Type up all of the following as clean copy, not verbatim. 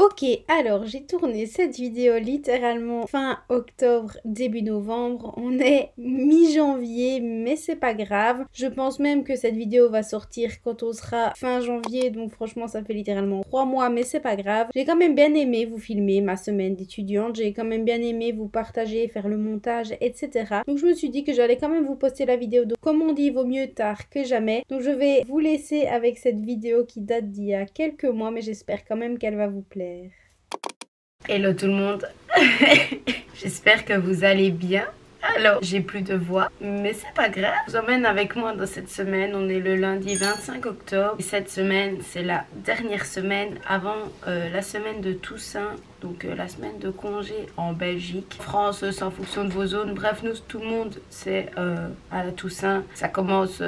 Ok, alors j'ai tourné cette vidéo littéralement fin octobre, début novembre. On est mi-janvier, mais c'est pas grave. Je pense même que cette vidéo va sortir quand on sera fin janvier, donc franchement ça fait littéralement 3 mois, mais c'est pas grave. J'ai quand même bien aimé vous filmer ma semaine d'étudiante, j'ai quand même bien aimé vous partager, faire le montage, etc. Donc je me suis dit que j'allais quand même vous poster la vidéo, donc comme on dit, vaut mieux tard que jamais. Donc je vais vous laisser avec cette vidéo qui date d'il y a quelques mois, mais j'espère quand même qu'elle va vous plaire. Hello tout le monde, j'espère que vous allez bien. Alors, j'ai plus de voix, mais c'est pas grave. Je vous emmène avec moi dans cette semaine. On est le lundi 25 octobre. Et cette semaine, c'est la dernière semaine avant la semaine de Toussaint. Donc la semaine de congé en Belgique. France, c'est en fonction de vos zones. Bref, nous, tout le monde, c'est à la Toussaint. Ça commence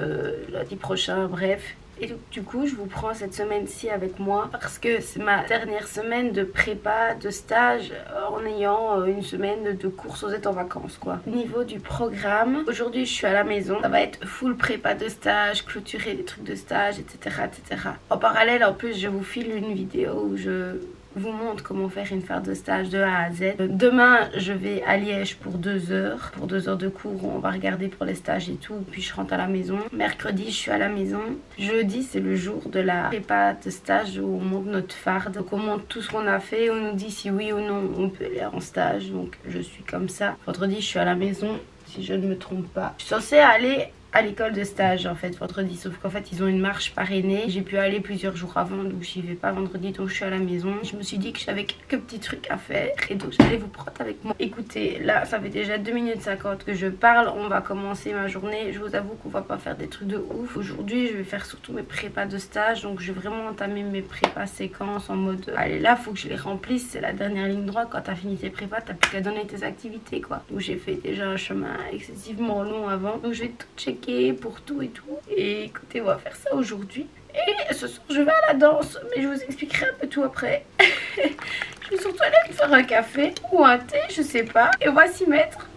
lundi prochain, bref. Et donc, du coup, je vous prends cette semaine-ci avec moi parce que c'est ma dernière semaine de prépa, de stage, en ayant une semaine de course aux en vacances, quoi. Au niveau du programme, aujourd'hui, je suis à la maison. Ça va être full prépa de stage, clôturer les trucs de stage, etc., etc. En parallèle, en plus, je vous file une vidéo où je vous montre comment faire une phare de stage de A à Z. Demain, je vais à Liège pour 2 heures. Pour 2 heures de cours, on va regarder pour les stages et tout. Puis je rentre à la maison. Mercredi, je suis à la maison. Jeudi, c'est le jour de la prépa de stage où on monte notre farde. Donc on montre tout ce qu'on a fait. On nous dit si oui ou non on peut aller en stage. Donc je suis comme ça. Vendredi, je suis à la maison, si je ne me trompe pas. Je suis censée aller à l'école de stage en fait vendredi, sauf qu'en fait ils ont une marche parrainée. J'ai pu aller plusieurs jours avant, donc j'y vais pas vendredi, donc je suis à la maison. Je me suis dit que j'avais quelques petits trucs à faire et donc j'allais vous prendre avec moi. Écoutez, là ça fait déjà 2 minutes 50 que je parle. On va commencer ma journée. Je vous avoue qu'on va pas faire des trucs de ouf aujourd'hui. Je vais faire surtout mes prépas de stage, donc je vais vraiment entamer mes prépas séquences en mode allez, là faut que je les remplisse, c'est la dernière ligne droite. Quand t'as fini tes prépas, t'as plus qu'à donner tes activités, quoi. Donc j'ai fait déjà un chemin excessivement long avant, donc je vais tout checker pour tout et tout. Et écoutez, on va faire ça aujourd'hui. Et ce soir, je vais à la danse, mais je vous expliquerai un peu tout après. Je vais surtout aller me faire un café ou un thé, je sais pas. Et on va s'y mettre.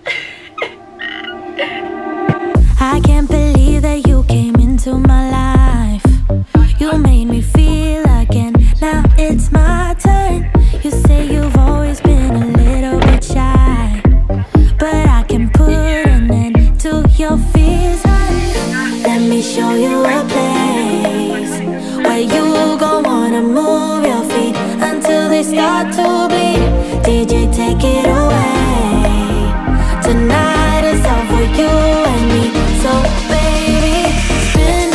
I can't believe that you came into my life. You made me feel again. Now it's my turn. You say you've always been a little bit shy, but I can put an end to your fears. Let me show you a place where you gon' wanna move your feet until they start to bleed. DJ, take it away. Tonight is all for you and me. So baby, spin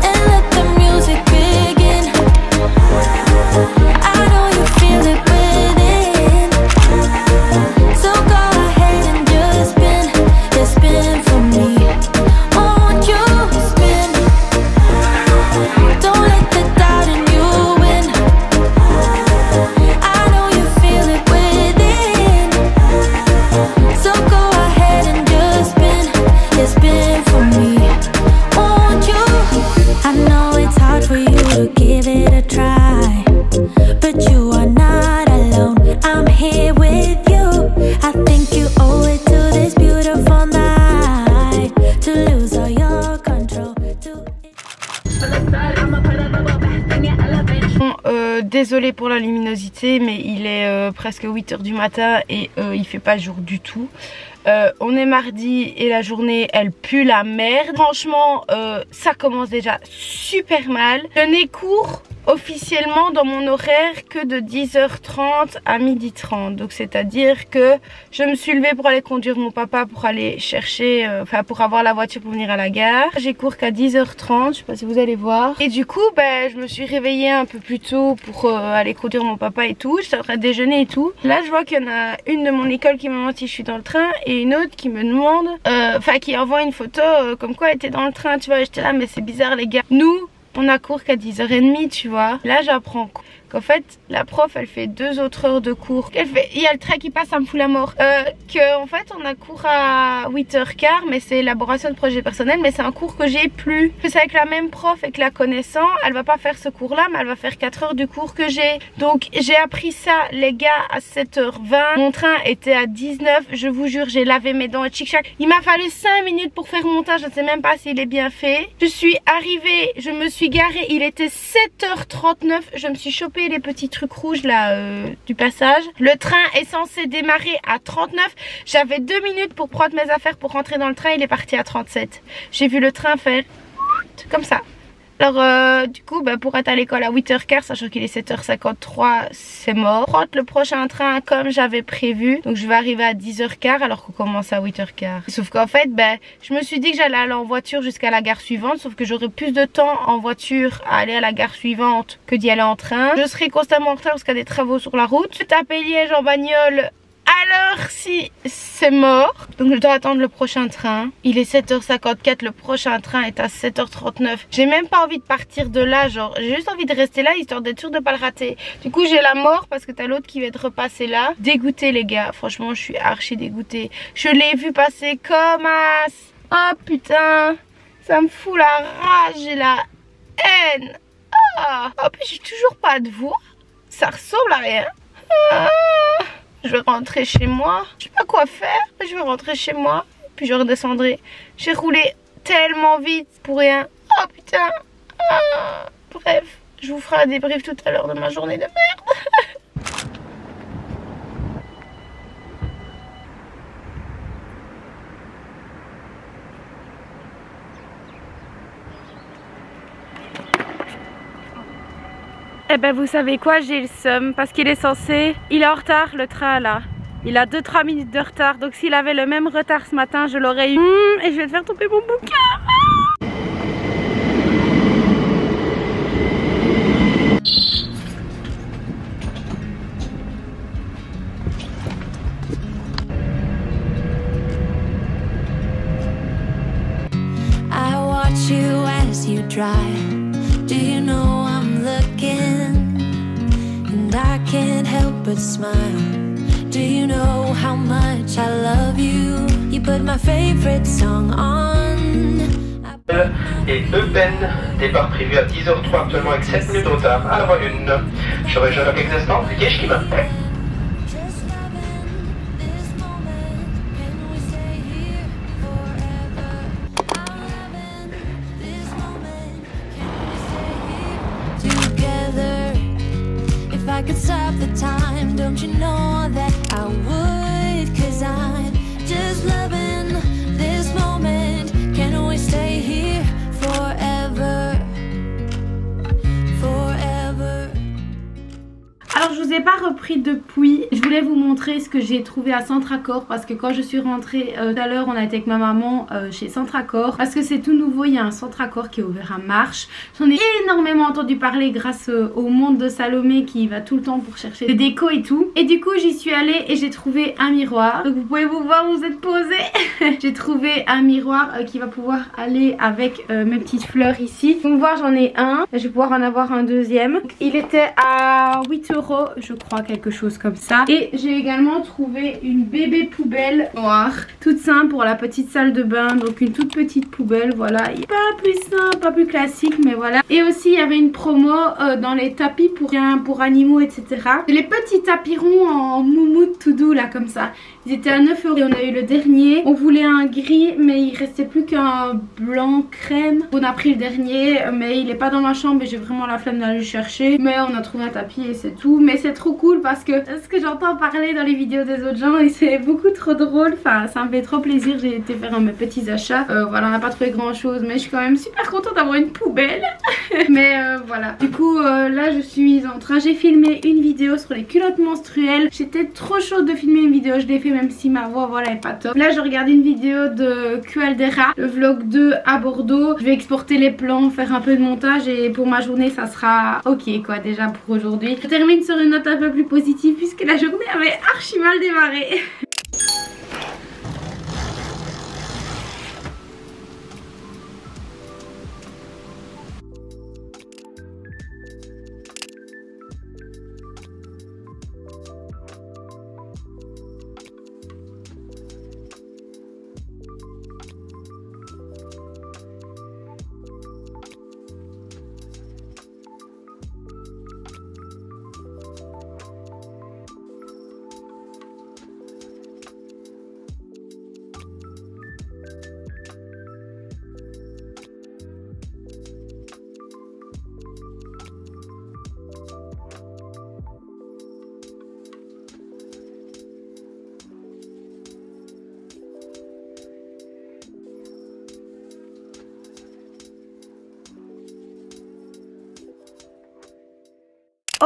and let the music begin. I know you feel it within, so go ahead and just spin for me. Won't you spin? Don't let the doubt in you win. I know you feel it within, so go ahead and just spin for me. Won't you? I know it's hard for you to give it a try, but you are not alone. I'm here with you. I think you owe it to this beautiful night to lose all your control. Bon, désolée pour la luminosité, mais il est presque 8 h du matin et il fait pas jour du tout. On est mardi et la journée elle pue la merde. Franchement ça commence déjà super mal. Je n'ai cours officiellement dans mon horaire que de 10h30 à 12h30. Donc c'est à dire que je me suis levée pour aller conduire mon papa pour aller chercher, pour avoir la voiture pour venir à la gare. J'ai cours qu'à 10h30, je sais pas si vous allez voir. Et du coup je me suis réveillée un peu plus tôt pour aller conduire mon papa et tout. J'étais en train de déjeuner et tout. Là je vois qu'il y en a une de mon école qui me demande si je suis dans le train et une autre qui me demande, qui envoie une photo comme quoi elle était dans le train, tu vois. J'étais là, mais c'est bizarre les gars. Nous, on a cours qu'à 10h30, tu vois. Là, j'apprends qu'en fait, la prof, elle fait 2 autres heures de cours. Il y a le train qui passe, ça me fout la mort. En fait, on a cours à 8h15, mais c'est élaboration de projet personnel, mais c'est un cours que j'ai plus. C'est avec la même prof et que la connaissant, elle va pas faire ce cours-là, mais elle va faire 4 heures du cours que j'ai. Donc, j'ai appris ça, les gars, à 7h20. Mon train était à 19. Je vous jure, j'ai lavé mes dents et tchic-chac. Il m'a fallu 5 minutes pour faire mon montage. Je ne sais même pas s'il est bien fait. Je suis arrivée, je me suis garée. Il était 7h39. Je me suis chopée enlevé les petits trucs rouges là du passage. Le train est censé démarrer à 39. J'avais 2 minutes pour prendre mes affaires pour rentrer dans le train. Il est parti à 37. J'ai vu le train faire comme ça. Alors du coup pour être à l'école à 8h15, sachant qu'il est 7h53, c'est mort. Prendre le prochain train comme j'avais prévu. Donc je vais arriver à 10h15 alors qu'on commence à 8h15. Sauf qu'en fait je me suis dit que j'allais aller en voiture jusqu'à la gare suivante. Sauf que j'aurai plus de temps en voiture à aller à la gare suivante que d'y aller en train. Je serai constamment en retard parce qu'il y a des travaux sur la route. Je tape Liège en bagnole. Alors si c'est mort, donc je dois attendre le prochain train. Il est 7h54, le prochain train est à 7h39. J'ai même pas envie de partir de là, genre j'ai juste envie de rester là histoire d'être sûre de pas le rater. Du coup j'ai la mort parce que t'as l'autre qui va être repassé là. Dégoûtée les gars, franchement je suis archi dégoûtée. Je l'ai vu passer comme as. Oh putain, ça me fout la rage et la haine. Oh puis j'ai toujours pas de voix, ça ressemble à rien. Je vais rentrer chez moi. Je sais pas quoi faire, mais je vais rentrer chez moi. Puis je redescendrai. J'ai roulé tellement vite pour rien. Oh putain. Bref, je vous ferai un débrief tout à l'heure de ma journée de merde. Eh ben vous savez quoi, j'ai le seum parce qu'il est censé, il est en retard le train là. Il a 2-3 minutes de retard, donc s'il avait le même retard ce matin, je l'aurais eu. Et je vais te faire tomber mon bouquin. I watch you as you drive. Do you know I'm looking? And I can't help but smile. Do you know how much I love you? You put my favorite song on. Et Eupen, départ prévu à 10h03 actuellement avec 7 minutes de retard à la voie 1. Je rejoins dans quelques instants, c'est Liège qui m'appelle. If I could stop the time, don't you know that I would? 'Cause I'm just loving this moment. Can we stay here forever? Forever. Alors je vous ai pas repris depuis. Je voulais vous montrer ce que j'ai trouvé à Centracor parce que quand je suis rentrée tout à l'heure, on a été avec ma maman chez Centracor parce que c'est tout nouveau. Il y a un Centracor qui est ouvert à Marche. J'en ai énormément entendu parler grâce au monde de Salomé qui va tout le temps pour chercher des décos et tout. Et du coup j'y suis allée et j'ai trouvé un miroir. Donc vous pouvez vous voir, vous êtes posé. J'ai trouvé un miroir qui va pouvoir aller avec mes petites fleurs ici. Vous voir, j'en ai un. Je vais pouvoir en avoir un deuxième. Donc, il était à 8 €, je crois, quelque chose comme ça. Et j'ai également trouvé une bébé poubelle noire, toute simple pour la petite salle de bain. Donc une toute petite poubelle, voilà. Pas plus simple, pas plus classique, mais voilà. Et aussi il y avait une promo dans les tapis pour animaux, etc. Les petits tapis ronds en moumoute tout doux là comme ça. Ils étaient à 9 € et on a eu le dernier. On voulait un gris mais il restait plus qu'un blanc crème. On a pris le dernier mais il est pas dans ma chambre et j'ai vraiment la flemme d'aller le chercher. Mais on a trouvé un tapis et c'est tout. Mais c'est trop cool parce que ce que j'entends parler dans les vidéos des autres gens et c'est beaucoup trop drôle. Enfin ça me fait trop plaisir. J'ai été faire mes petits achats. Voilà, on n'a pas trouvé grand chose mais je suis quand même super contente d'avoir une poubelle. Mais voilà. Du coup là je suis en train, j'ai filmé une vidéo sur les culottes menstruelles. J'étais trop chaude de filmer une vidéo, je l'ai fait même si ma voix voilà est pas top. Là je regarde une vidéo de Cualdera, le vlog 2 à Bordeaux. Je vais exporter les plans, faire un peu de montage et pour ma journée ça sera ok quoi déjà pour aujourd'hui. Je termine sur une note un peu plus positive puisque la journée avait archi mal démarré.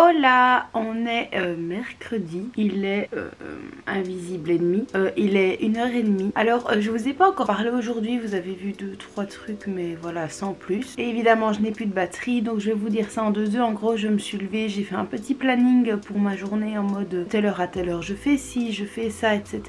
Hola, on est mercredi, il est invisible et demi, il est 1h30. Alors je vous ai pas encore parlé aujourd'hui, vous avez vu 2-3 trucs mais voilà sans plus. Et évidemment je n'ai plus de batterie donc je vais vous dire ça en 2 heures. En gros je me suis levée, j'ai fait un petit planning pour ma journée en mode telle heure à telle heure je fais ci, je fais ça etc.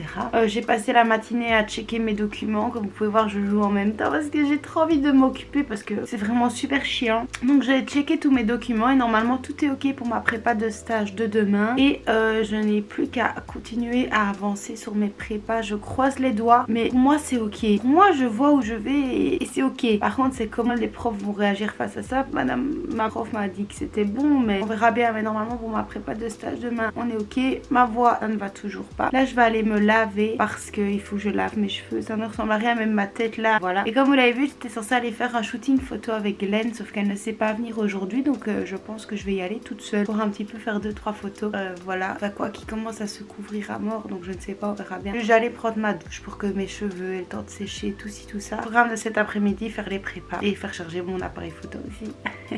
J'ai passé la matinée à checker mes documents, comme vous pouvez voir je joue en même temps parce que j'ai trop envie de m'occuper parce que c'est vraiment super chiant. Donc j'ai checké tous mes documents et normalement tout est ok pour ma prépa de stage de demain et je n'ai plus qu'à continuer à avancer sur mes prépas. Je croise les doigts mais pour moi c'est ok, moi je vois où je vais et c'est ok. Par contre c'est comment les profs vont réagir face à ça. Ma prof m'a dit que c'était bon mais on verra bien, mais normalement pour ma prépa de stage demain on est ok. Ma voix ça ne va toujours pas. Là je vais aller me laver parce qu'il faut que je lave mes cheveux, ça ne ressemble à rien, même ma tête là, voilà. Et comme vous l'avez vu j'étais censée aller faire un shooting photo avec Glenn sauf qu'elle ne sait pas venir aujourd'hui donc je pense que je vais y aller toute seule pour un petit peu faire 2-3 photos, voilà. Enfin quoi, qui commence à se couvrir à mort donc je ne sais pas, on verra bien. J'allais prendre ma douche pour que mes cheveux aient le temps de sécher, tout ci tout ça. Programme de cet après-midi, faire les prépas et faire charger mon appareil photo aussi.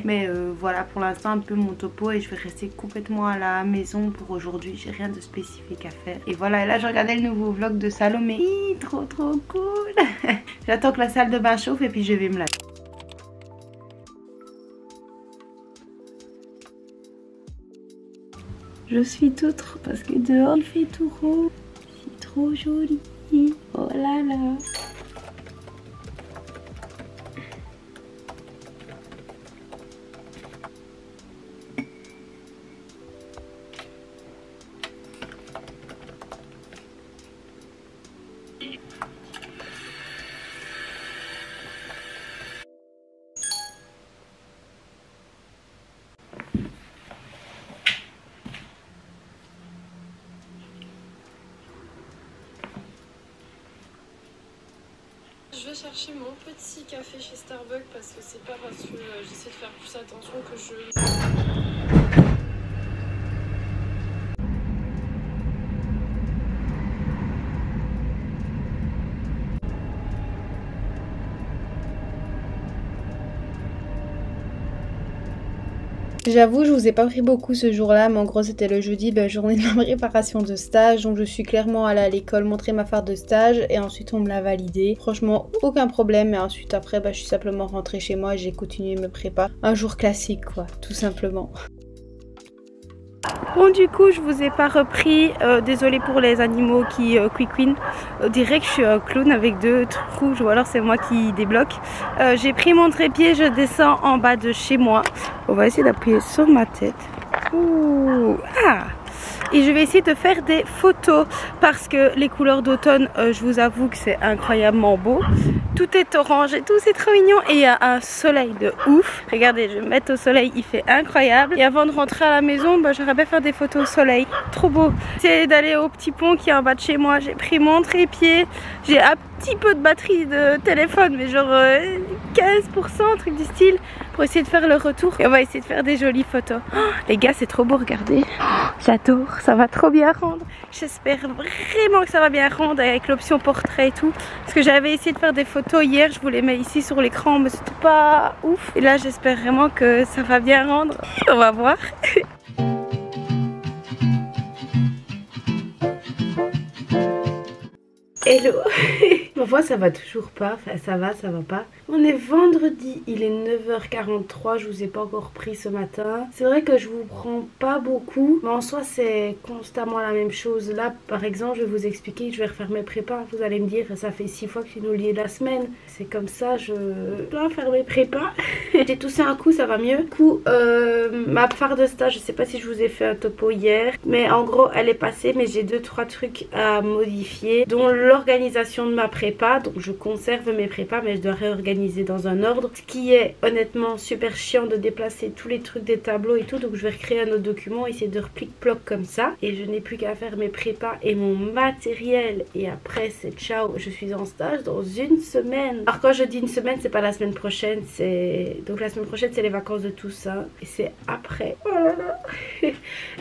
Mais voilà pour l'instant un peu mon topo et je vais rester complètement à la maison pour aujourd'hui, j'ai rien de spécifique à faire. Et voilà, et là je regardais le nouveau vlog de Salomé, trop cool. J'attends que la salle de bain chauffe et puis je vais me laver. Je suis toute parce que dehors il fait tout rose. C'est trop joli. Oh là là. Je vais chercher mon petit café chez Starbucks parce que c'est pas parce que j'essaie de faire plus attention que je... J'avoue, je vous ai pas pris beaucoup ce jour-là, mais en gros c'était le jeudi, journée de ma préparation de stage. Donc je suis clairement allée à l'école montrer ma phare de stage et ensuite on me l'a validé. Franchement, aucun problème. Et ensuite après, je suis simplement rentrée chez moi et j'ai continué mes prépas. Un jour classique quoi, tout simplement. Bon du coup je vous ai pas repris, désolée pour les animaux qui quick-win. On dirait que je suis un clown avec 2 trucs rouges ou alors c'est moi qui débloque. J'ai pris mon trépied, je descends en bas de chez moi. On va essayer d'appuyer sur ma tête. Ouh, ah. Et je vais essayer de faire des photos parce que les couleurs d'automne, je vous avoue que c'est incroyablement beau. Tout est orange et tout, c'est trop mignon. Et il y a un soleil de ouf. Regardez, je vais me mettre au soleil, il fait incroyable. Et avant de rentrer à la maison, j'aurais bien faire des photos au soleil. Trop beau. J'essaie d'aller au petit pont qui est en bas de chez moi. J'ai pris mon trépied. J'ai un petit peu de batterie de téléphone, mais genre 15%, truc du style, pour essayer de faire le retour. Et on va essayer de faire des jolies photos. Oh, les gars, c'est trop beau, regardez. J'adore, ça va trop bien rendre. J'espère vraiment que ça va bien rendre avec l'option portrait et tout. Parce que j'avais essayé de faire des photos hier, je vous les mets ici sur l'écran, mais c'était pas ouf. Et là, j'espère vraiment que ça va bien rendre. On va voir. Hello. Ma voix ça va toujours pas, enfin ça va pas. On est vendredi, il est 9h43, je vous ai pas encore pris ce matin. C'est vrai que je vous prends pas beaucoup, mais en soi c'est constamment la même chose. Là par exemple je vais vous expliquer que je vais refaire mes prépas. Vous allez me dire ça fait 6 fois que tu nous lis la semaine. C'est comme ça, je dois faire mes prépas. J'ai toussé un coup, ça va mieux. Du coup ma phare de stage, je sais pas si je vous ai fait un topo hier, mais en gros elle est passée, mais j'ai 2-3 trucs à modifier, dont l'organisation de ma prépa. Donc je conserve mes prépas mais je dois réorganiser dans un ordre, ce qui est honnêtement super chiant de déplacer tous les trucs des tableaux et tout. Donc je vais recréer un autre document, essayer de replic-ploc comme ça, et je n'ai plus qu'à faire mes prépas et mon matériel et après c'est ciao. Je suis en stage dans 1 semaine. Alors quand je dis 1 semaine, c'est pas la semaine prochaine, c'est donc la semaine prochaine c'est les vacances de Toussaint et c'est après. Oh là là.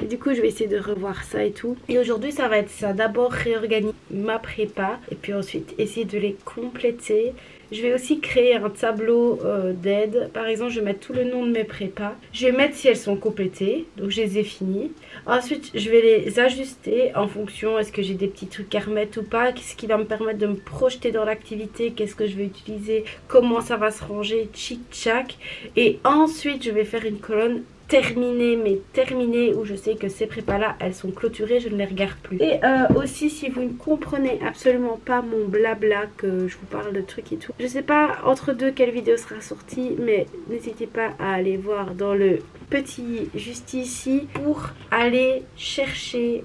Et du coup je vais essayer de revoir ça et tout. Et aujourd'hui ça va être ça, d'abord réorganiser ma prépa et puis ensuite essayer de les compléter. Je vais aussi créer un tableau d'aide. Par exemple, je vais mettre tout le nom de mes prépas. Je vais mettre si elles sont complétées. Donc, je les ai finies. Ensuite, je vais les ajuster en fonction. Est-ce que j'ai des petits trucs à remettre ou pas? Qu'est-ce qui va me permettre de me projeter dans l'activité? Qu'est-ce que je vais utiliser? Comment ça va se ranger? Tchic-tchac. Et ensuite, je vais faire une colonne terminées, mais terminées, où je sais que ces prépas là elles sont clôturées, je ne les regarde plus. Et aussi, si vous ne comprenez absolument pas mon blabla, que je vous parle de trucs et tout, je sais pas entre deux quelle vidéo sera sortie, mais n'hésitez pas à aller voir dans le petit juste ici pour aller chercher,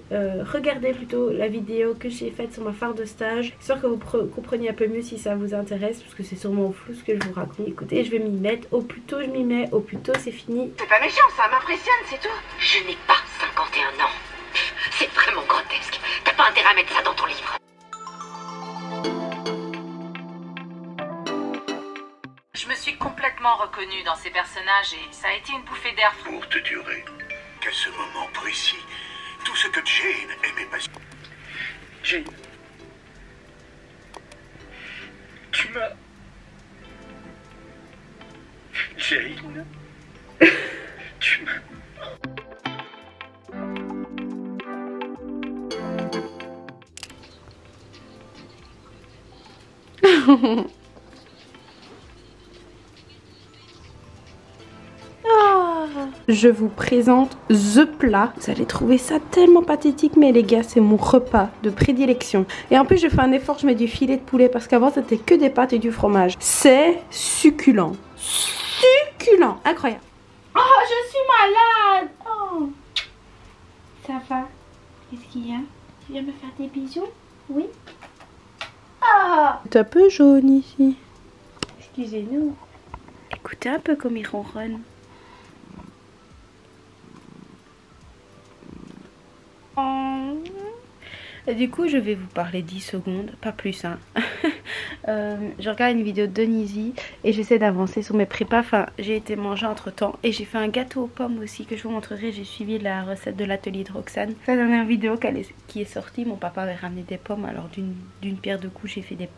regarder plutôt la vidéo que j'ai faite sur ma phare de stage, histoire que vous compreniez un peu mieux si ça vous intéresse, parce que c'est sûrement flou ce que je vous raconte. Écoutez, je vais m'y mettre, au plus tôt je m'y mets, au plus tôt c'est fini. C'est pas méchant, ça m'impressionne, c'est tout. Je n'ai pas 51 ans. C'est vraiment grotesque. T'as pas intérêt à mettre ça dans ton livre. Je me suis complètement reconnue dans ces personnages et ça a été une bouffée d'air frais. Pour te durer qu'à ce moment précis, tout ce que Jane aimait pas. Jane. Tu m'as... Jane. Tu m'as... Je vous présente The Plat. Vous allez trouver ça tellement pathétique, mais les gars, c'est mon repas de prédilection. Et en plus, je fais un effort, je mets du filet de poulet parce qu'avant, c'était que des pâtes et du fromage. C'est succulent. Succulent, incroyable. Oh, je suis malade. Oh. Ça va? Qu'est-ce qu'il y a? Tu viens me faire des bisous? Oui? Ah. C'est un peu jaune ici. Excusez-nous. Écoutez un peu comme il ronronne. Et du coup, je vais vous parler 10 secondes, pas plus, hein. Je regarde une vidéo de Donizy et j'essaie d'avancer sur mes prépas. Enfin, j'ai été manger entre temps et j'ai fait un gâteau aux pommes aussi que je vous montrerai. J'ai suivi la recette de l'atelier de Roxane. La dernière vidéo qui est sortie, mon papa avait ramené des pommes. Alors, d'une pierre deux coups, j'ai fait des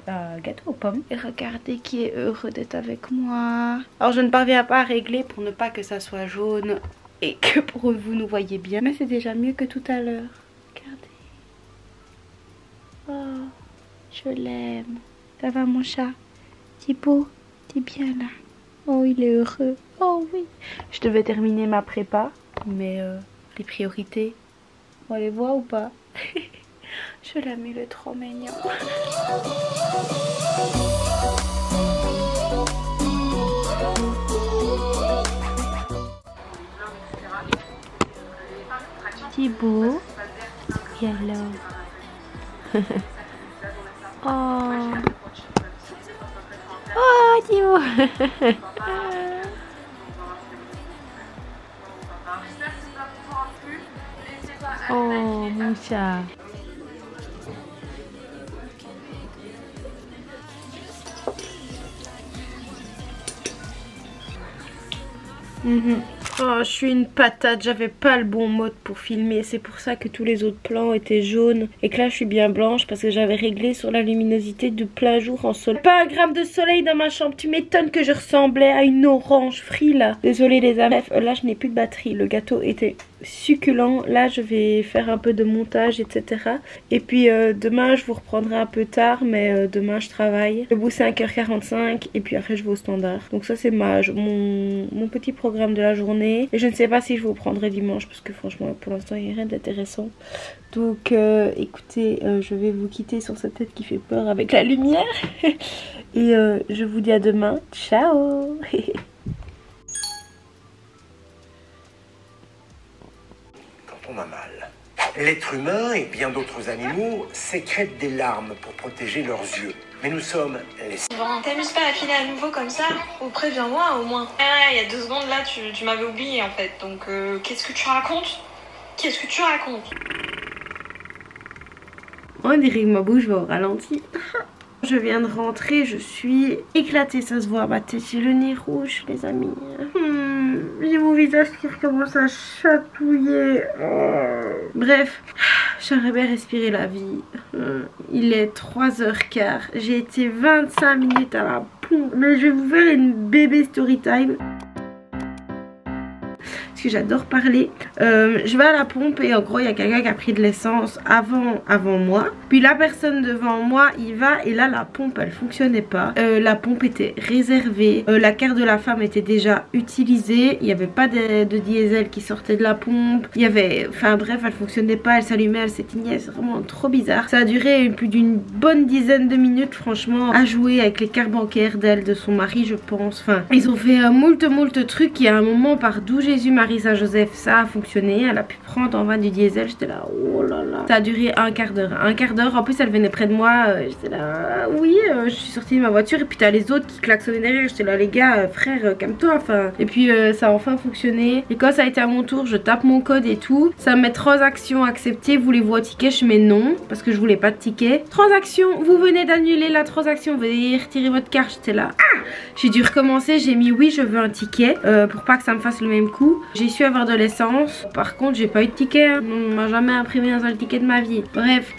gâteaux aux pommes. Et regardez qui est heureux d'être avec moi. Alors, je ne parviens pas à régler pour ne pas que ça soit jaune et que pour vous nous voyez bien. Mais c'est déjà mieux que tout à l'heure. Regardez. Oh, je l'aime. Ça va mon chat? T'es beau? T'es bien là? Oh, il est heureux. Oh oui. Je devais terminer ma prépa, mais les priorités, on les voit ou pas? Je l'aime, il est trop mignon. Thibaut. Yellow. Oh. Oh, Thibaut. Oh, mon chat. Oh, je suis une patate, j'avais pas le bon mode pour filmer, c'est pour ça que tous les autres plans étaient jaunes et que là je suis bien blanche parce que j'avais réglé sur la luminosité de plein jour en soleil. Pas un gramme de soleil dans ma chambre, tu m'étonnes que je ressemblais à une orange free là. Désolée les amis, là je n'ai plus de batterie, le gâteau était succulent. Là je vais faire un peu de montage etc. Et puis demain je vous reprendrai un peu tard, mais demain je travaille. Debout 5h45 et puis après je vais au standard. Donc ça c'est mon petit programme de la journée. Et je ne sais pas si je vous prendrai dimanche parce que franchement pour l'instant il n'y a rien d'intéressant. Donc écoutez, je vais vous quitter sur cette tête qui fait peur avec la lumière. Et je vous dis à demain. Ciao. Quand on a mal, l'être humain et bien d'autres animaux sécrètent des larmes pour protéger leurs yeux. Mais nous sommes les... Bon, t'amuses pas à filer à nouveau comme ça? Ou préviens-moi au moins. Ah, il y a 2 secondes là, tu m'avais oublié en fait. Donc qu'est-ce que tu racontes? Qu'est-ce que tu racontes? On dirait que ma bouche va au ralenti. Je viens de rentrer, je suis éclatée, ça se voit à ma tête. J'ai le nez rouge les amis. j'ai mon visage qui recommence à chatouiller. Bref, j'aimerais bien respirer la vie. Il est 3h15. J'ai été 25 minutes à la pompe. Mais je vais vous faire une bébé story time. Parce que j'adore parler. Je vais à la pompe et en gros il y a quelqu'un qui a pris de l'essence avant moi. Puis la personne devant moi il va et là la pompe elle fonctionnait pas. La pompe était réservée. La carte de la femme était déjà utilisée. Il n'y avait pas de diesel qui sortait de la pompe. Il y avait, enfin bref, elle fonctionnait pas, elle s'allumait, elle s'éteignait. C'est vraiment trop bizarre. Ça a duré plus d'une bonne dizaine de minutes franchement à jouer avec les cartes bancaires d'elle, de son mari je pense. Enfin ils ont fait moult trucs. Il y a un moment par d'où Jésus Marie Saint-Joseph, ça a fonctionné, elle a pu prendre en vain du diesel, j'étais là, oh là là. Ça a duré un quart d'heure, en plus elle venait près de moi, j'étais là, oui, je suis sortie de ma voiture et puis t'as les autres qui klaxonnaient derrière, j'étais là, les gars, frère, calme-toi, enfin. Et puis ça a enfin fonctionné, et quand ça a été à mon tour, je tape mon code et tout, ça me met transactions acceptées, voulez-vous un ticket, je mets non, parce que je voulais pas de ticket. Transaction, vous venez d'annuler la transaction, veuillez retirer votre carte, j'étais là, j'ai dû recommencer, j'ai mis oui, je veux un ticket, pour pas que ça me fasse le même coup. J'ai su avoir de l'essence. Par contre, j'ai pas eu de ticket. Hein. On m'a jamais imprimé un seul ticket de ma vie. Bref.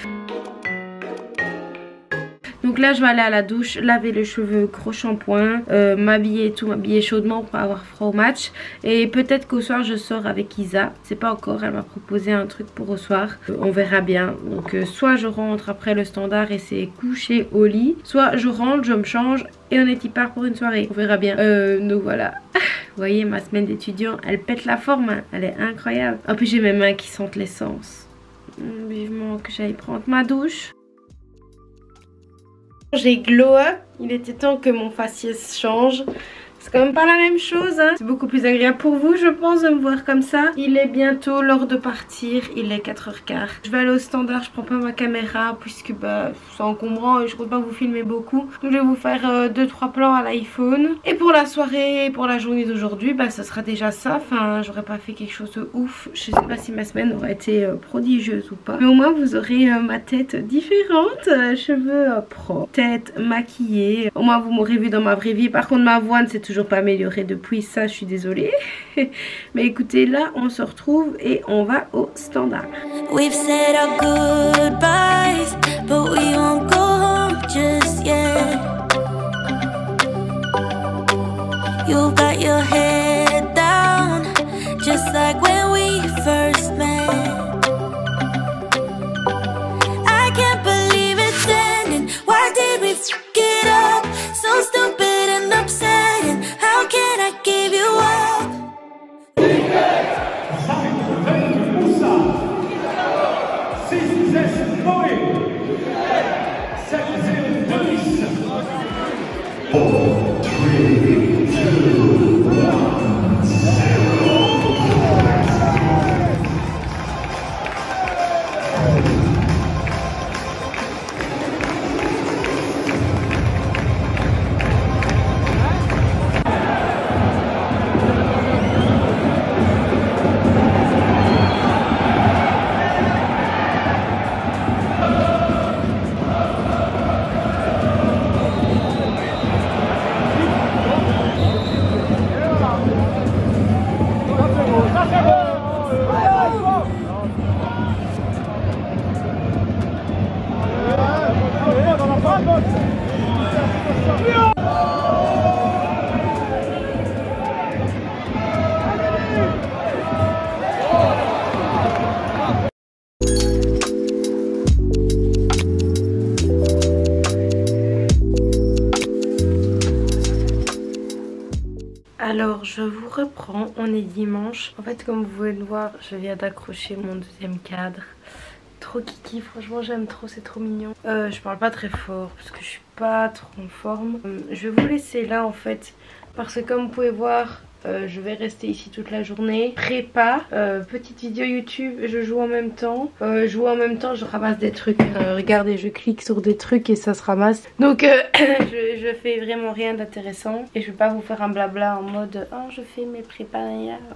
Donc là, je vais aller à la douche, laver les cheveux, gros shampoing, m'habiller et tout, m'habiller chaudement pour pas avoir froid au match. Et peut-être qu'au soir, je sors avec Isa. C'est pas encore, elle m'a proposé un truc pour au soir. On verra bien. Donc soit je rentre après le standard et c'est coucher au lit. Soit je rentre, je me change et on est y part pour une soirée. On verra bien. Donc voilà. Vous voyez, ma semaine d'étudiant, elle pète la forme. Hein. Elle est incroyable. En plus, j'ai mes mains qui sentent l'essence. Vivement que j'aille prendre ma douche. J'ai glow up, il était temps que mon faciès change. C'est quand même pas la même chose, hein. C'est beaucoup plus agréable pour vous, je pense, de me voir comme ça. Il est bientôt l'heure de partir, il est 4h15. Je vais aller au standard, je prends pas ma caméra puisque bah, c'est encombrant et je compte pas vous filmer beaucoup. Donc je vais vous faire 2-3 plans à l'iPhone. Et pour la soirée et pour la journée d'aujourd'hui, bah ce sera déjà ça. Enfin, j'aurais pas fait quelque chose de ouf. Je sais pas si ma semaine aura été prodigieuse ou pas. Mais au moins vous aurez ma tête différente, cheveux propres, tête maquillée. Au moins vous m'aurez vu dans ma vraie vie. Par contre ma voix ne s'est toujours pas améliorée depuis, ça je suis désolée. Mais écoutez, là on se retrouve et on va au standard. We've said our goodbyes, but we won't go home just yet. You got your head down, just like when we first met. I can't believe it's ending. Why did we f it up? So stupid and upsetting. How can I give you up? Alors je vous reprends, on est dimanche. En fait comme vous pouvez le voir, je viens d'accrocher mon deuxième cadre. Trop kiki, franchement j'aime trop, c'est trop mignon. Je parle pas très fort parce que je suis pas trop en forme. Je vais vous laisser là en fait parce que comme vous pouvez voir, je vais rester ici toute la journée. Prépa, petite vidéo YouTube, je joue en même temps. Je ramasse des trucs. Regardez, je clique sur des trucs et ça se ramasse. Donc je fais vraiment rien d'intéressant. Et je vais pas vous faire un blabla en mode oh je fais mes prépas.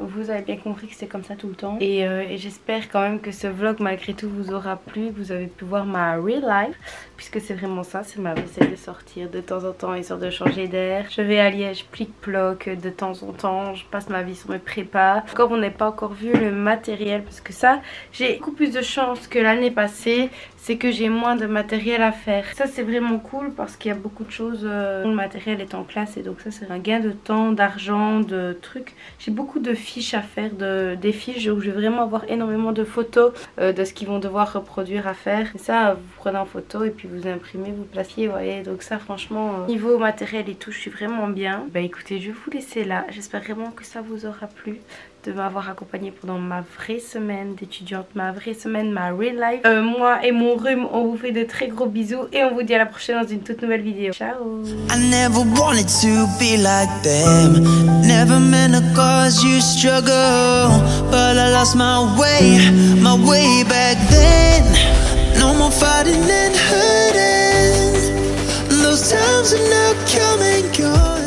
Vous avez bien compris que c'est comme ça tout le temps. Et j'espère quand même que ce vlog malgré tout vous aura plu. Que vous avez pu voir ma real life. Puisque c'est vraiment ça, c'est ma vie, c'est de sortir de temps en temps histoire de changer d'air. Je vais à Liège, plic-ploc de temps en temps. range, je passe ma vie sur mes prépas. Encore on n'est pas encore vu le matériel parce que ça, j'ai beaucoup plus de chance que l'année passée. C'est que j'ai moins de matériel à faire. Ça c'est vraiment cool parce qu'il y a beaucoup de choses. Le matériel est en classe et donc ça c'est un gain de temps, d'argent, de trucs. J'ai beaucoup de fiches à faire, des fiches où je vais vraiment avoir énormément de photos de ce qu'ils vont devoir reproduire à faire. Et ça vous prenez en photo et puis vous imprimez, vous placiez, vous voyez. Donc ça franchement, niveau matériel et tout, je suis vraiment bien. Bah écoutez, je vais vous laisser là. J'espère vraiment que ça vous aura plu de m'avoir accompagnée pendant ma vraie semaine d'étudiante, ma vraie semaine, ma real life. Moi et mon rhume, on vous fait de très gros bisous et on vous dit à la prochaine dans une toute nouvelle vidéo. Ciao. I never wanted to be like them, never meant to cause you struggle, but I lost my way back then. No more fighting and hurting, those times are now come and gone.